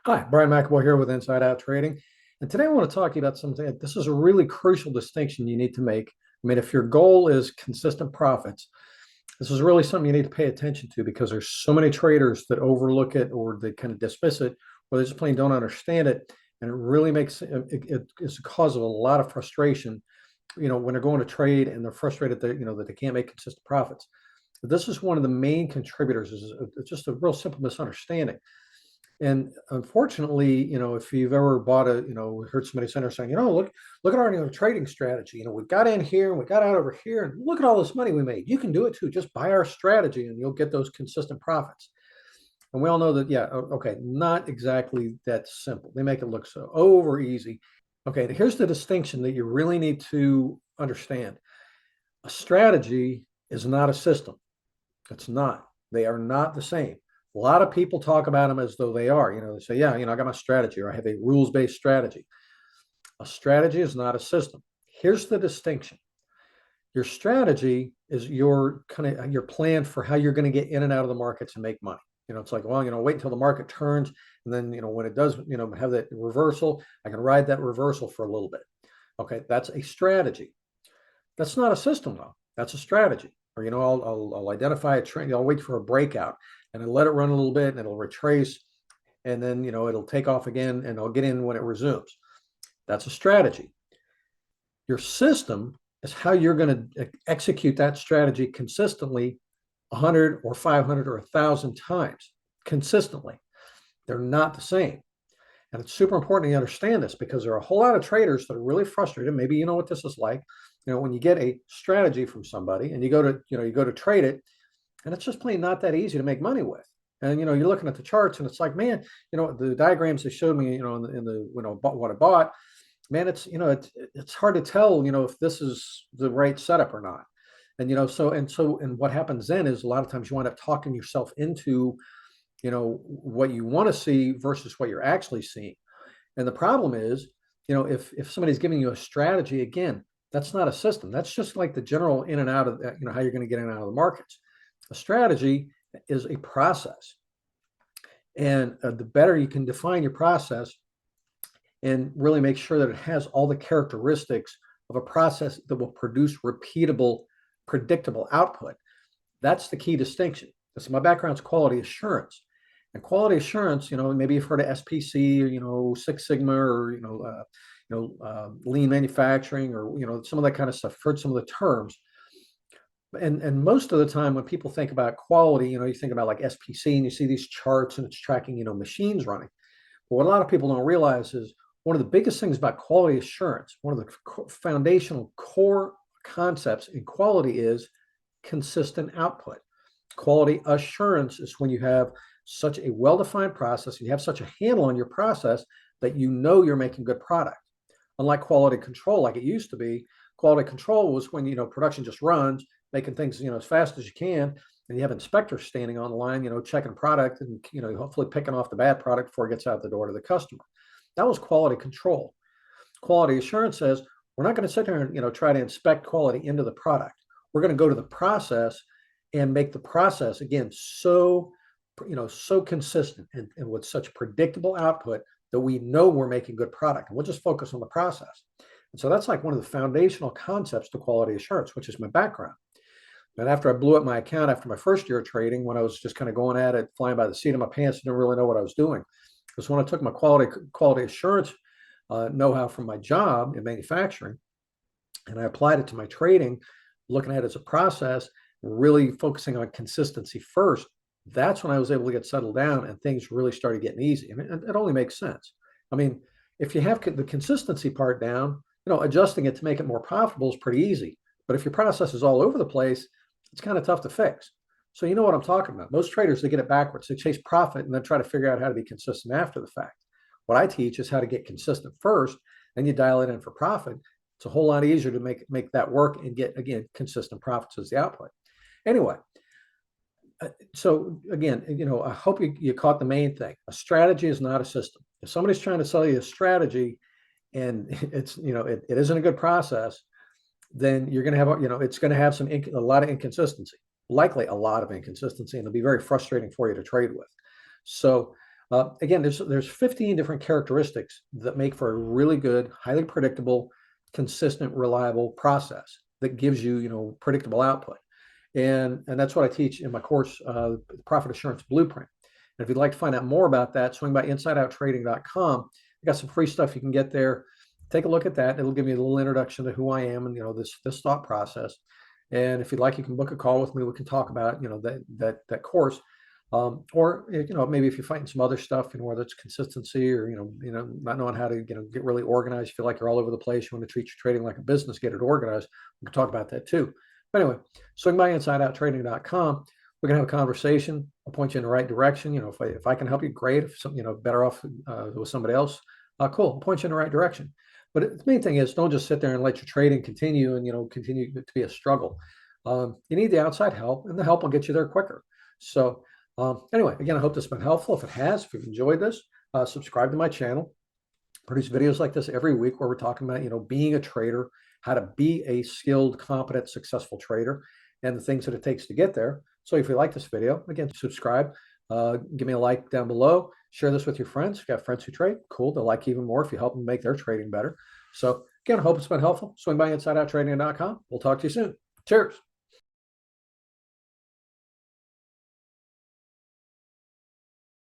Hi, Brian McAvoy here with Inside Out Trading. And today I want to talk to you about something. This is a really crucial distinction you need to make. I mean, if your goal is consistent profits, this is really something you need to pay attention to because there's so many traders that overlook it or they kind of dismiss it or they just plain don't understand it. And it really makes it's a cause of a lot of frustration, when they're going to trade and they're frustrated that they can't make consistent profits. But this is one of the main contributors is just a real simple misunderstanding. And unfortunately, if you've ever bought heard somebody saying, look at our trading strategy. We got in here and we got out over here, and look at all this money we made. You can do it too. Just buy our strategy, and you'll get those consistent profits. And we all know that, yeah, okay, not exactly that simple. They make it look so over easy. Okay, here's the distinction that you really need to understand. A strategy is not a system. It's not. They are not the same. A lot of people talk about them as though they are. They say, yeah, I got my strategy or I have a rules-based strategy. A strategy is not a system. Here's the distinction. Your strategy is your plan for how you're going to get in and out of the markets and make money. It's like, well, wait until the market turns. And then, when it does, have that reversal, I can ride that reversal for a little bit. Okay. That's a strategy. That's not a system though. That's a strategy. Or, I'll identify a trend. I'll wait for a breakout and I'll let it run a little bit and it'll retrace. And then, it'll take off again and I'll get in when it resumes. That's a strategy. Your system is how you're going to execute that strategy consistently 100 or 500 or 1,000 times consistently. They're not the same. And it's super important you understand this because there are a whole lot of traders that are really frustrated. Maybe you know what this is like. When you get a strategy from somebody and you go to trade it, and it's just plain not that easy to make money with. And you're looking at the charts and it's like, man, the diagrams they showed me, in the what I bought, man, it's hard to tell, if this is the right setup or not. And what happens then is a lot of times you wind up talking yourself into what you want to see versus what you're actually seeing. And the problem is, if somebody's giving you a strategy, again, that's not a system. That's just like the general in and out of how you're going to get in and out of the markets. A strategy is a process. And the better you can define your process and really make sure that it has all the characteristics of a process that will produce repeatable, predictable output. That's the key distinction. So my background is quality assurance. And quality assurance, maybe you've heard of SPC or, Six Sigma or, lean manufacturing or, some of that kind of stuff. I've heard some of the terms. And most of the time when people think about quality, you think about like SPC and you see these charts and it's tracking, machines running. But what a lot of people don't realize is one of the biggest things about quality assurance, one of the foundational core concepts in quality is consistent output. Quality assurance is when you have such a well-defined process, you have such a handle on your process that you're making good product. Unlike quality control, like it used to be, quality control was when production just runs, making things as fast as you can, and you have inspectors standing on the line, checking product and hopefully picking off the bad product before it gets out the door to the customer. That was quality control. Quality assurance says we're not going to sit there and try to inspect quality into the product. We're going to go to the process and make the process again so consistent and with such predictable output that we know we're making good product, and we'll just focus on the process. And so that's like one of the foundational concepts to quality assurance, which is my background. And after I blew up my account after my first year of trading, when I was just kind of going at it, flying by the seat of my pants, didn't really know what I was doing, because when I took my quality assurance know-how from my job in manufacturing, and I applied it to my trading, looking at it as a process, really focusing on consistency first, that's when I was able to get settled down and things really started getting easy. I mean, it only makes sense. I mean, if you have the consistency part down, adjusting it to make it more profitable is pretty easy. But if your process is all over the place, it's kind of tough to fix. So you know what I'm talking about. Most traders, they get it backwards. They chase profit and then try to figure out how to be consistent after the fact. What I teach is how to get consistent first, then you dial it in for profit. It's a whole lot easier to make that work and get, again, consistent profits as the output. Anyway, so again, I hope you caught the main thing. A strategy is not a system. If somebody's trying to sell you a strategy and it's, it isn't a good process, then you're going to have, it's going to have a lot of inconsistency, likely a lot of inconsistency, and it'll be very frustrating for you to trade with. So Again, there's 15 different characteristics that make for a really good, highly predictable, consistent, reliable process that gives you, predictable output. And that's what I teach in my course, Profit Assurance Blueprint. And if you'd like to find out more about that, swing by insideouttrading.com. I got some free stuff you can get there. Take a look at that. It'll give you a little introduction to who I am and this thought process. And if you'd like, you can book a call with me. We can talk about that course. Or maybe if you're fighting some other stuff, whether it's consistency or not knowing how to get really organized, feel like you're all over the place, you want to treat your trading like a business, get it organized. We can talk about that too. But anyway, swing by insideouttrading.com. We can have a conversation. I'll point you in the right direction. If I can help you, great. If some, better off with somebody else, cool. I'll point you in the right direction. But the main thing is, don't just sit there and let your trading continue and continue to be a struggle. You need the outside help, and the help will get you there quicker. So anyway, again, I hope this has been helpful. If it has, if you've enjoyed this, subscribe to my channel. Produce videos like this every week where we're talking about being a trader, how to be a skilled, competent, successful trader, and the things that it takes to get there. So if you like this video, again, subscribe, give me a like down below, share this with your friends. If you got friends who trade, cool. They'll like you even more if you help them make their trading better. So again, I hope it's been helpful. Swing by insideouttrading.com. We'll talk to you soon. Cheers.